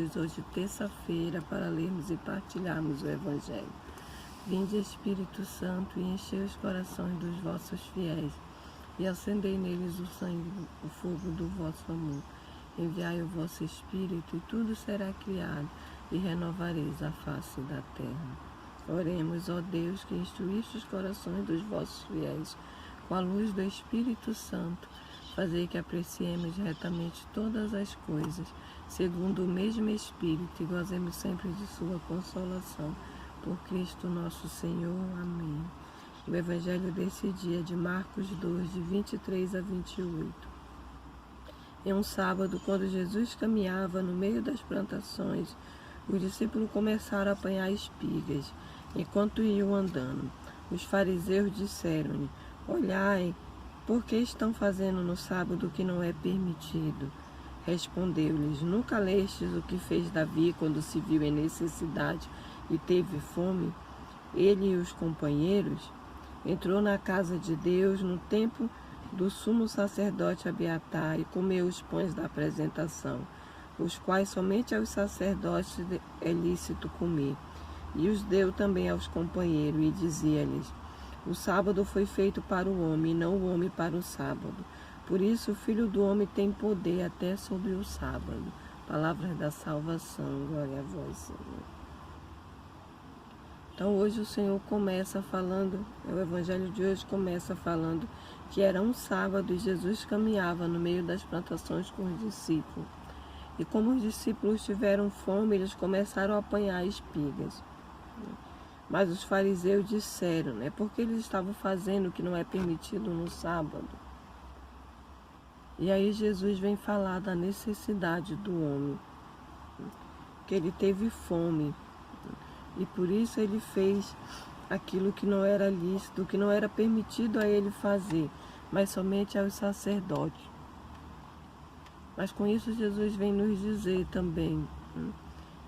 reunidos hoje, terça-feira, para lermos e partilharmos o Evangelho. Vinde, Espírito Santo, e enchei os corações dos vossos fiéis, e acendei neles o fogo do vosso amor. Enviai o vosso Espírito, e tudo será criado, e renovareis a face da terra. Oremos, ó Deus, que instruíste os corações dos vossos fiéis, com a luz do Espírito Santo, fazei que apreciemos retamente todas as coisas, segundo o mesmo Espírito, e gozemos sempre de sua consolação. Por Cristo nosso Senhor. Amém. O Evangelho desse dia de Marcos 2, de 23 a 28. Em um sábado, quando Jesus caminhava no meio das plantações, os discípulos começaram a apanhar espigas, enquanto iam andando. Os fariseus disseram-lhe: olhai, por que estão fazendo no sábado o que não é permitido? Respondeu-lhes: nunca lestes o que fez Davi quando se viu em necessidade e teve fome? Ele e os companheiros entrou na casa de Deus no tempo do sumo sacerdote Abiatar e comeu os pães da apresentação, os quais somente aos sacerdotes é lícito comer. E os deu também aos companheiros e dizia-lhes: o sábado foi feito para o homem, e não o homem para o sábado. Por isso o Filho do Homem tem poder até sobre o sábado. Palavras da salvação. Glória a vós, Senhor. Então hoje o Senhor começa falando, o Evangelho de hoje começa falando que era um sábado e Jesus caminhava no meio das plantações com os discípulos. E como os discípulos tiveram fome, eles começaram a apanhar espigas. Mas os fariseus disseram, porque eles estavam fazendo o que não é permitido no sábado. E aí Jesus vem falar da necessidade do homem, que ele teve fome, e por isso ele fez aquilo que não era lícito, que não era permitido a ele fazer, mas somente aos sacerdotes. Mas com isso Jesus vem nos dizer também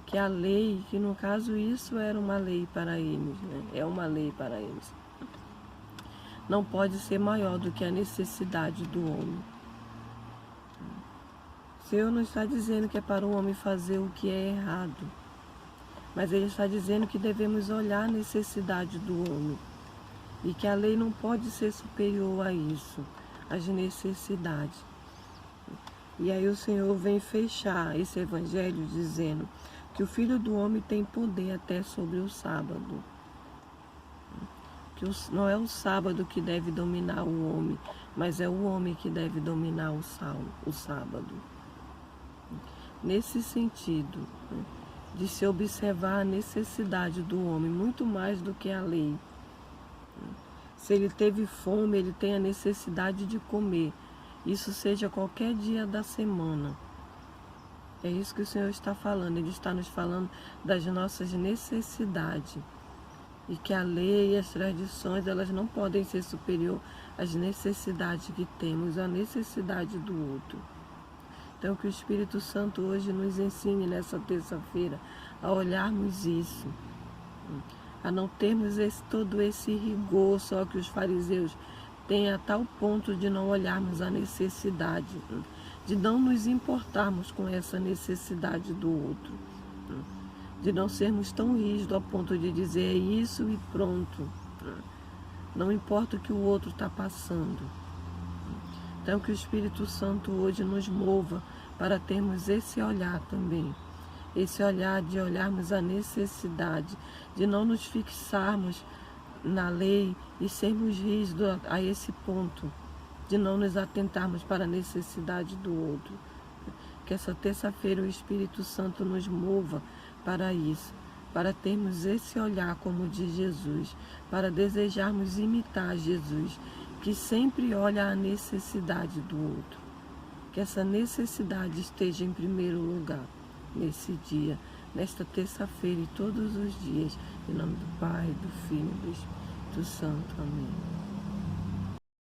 que a lei, que no caso isso era uma lei para eles, é uma lei para eles, não pode ser maior do que a necessidade do homem. O Senhor não está dizendo que é para o homem fazer o que é errado, mas Ele está dizendo que devemos olhar a necessidade do homem e que a lei não pode ser superior a isso, às necessidades. E aí o Senhor vem fechar esse Evangelho dizendo que o Filho do Homem tem poder até sobre o sábado. Que não é o sábado que deve dominar o homem, mas é o homem que deve dominar o sábado. Nesse sentido, de se observar a necessidade do homem, muito mais do que a lei. Se ele teve fome, ele tem a necessidade de comer. Isso seja qualquer dia da semana. É isso que o Senhor está falando. Ele está nos falando das nossas necessidades. E que a lei e as tradições, elas não podem ser superior às necessidades que temos, à necessidade do outro. Então que o Espírito Santo hoje nos ensine nessa terça-feira a olharmos isso. A não termos todo esse rigor só que os fariseus têm, a tal ponto de não olharmos a necessidade, de não nos importarmos com essa necessidade do outro, de não sermos tão rígidos ao ponto de dizer é isso e pronto, não importa o que o outro está passando. Então que o Espírito Santo hoje nos mova para termos esse olhar também, esse olhar de olharmos a necessidade, de não nos fixarmos na lei e sermos rígidos a esse ponto, de não nos atentarmos para a necessidade do outro. Que essa terça-feira o Espírito Santo nos mova para isso, para termos esse olhar como o de Jesus, para desejarmos imitar Jesus, que sempre olha a necessidade do outro. Que essa necessidade esteja em primeiro lugar nesse dia, nesta terça-feira e todos os dias, em nome do Pai, do Filho e do Espírito Santo. Amém.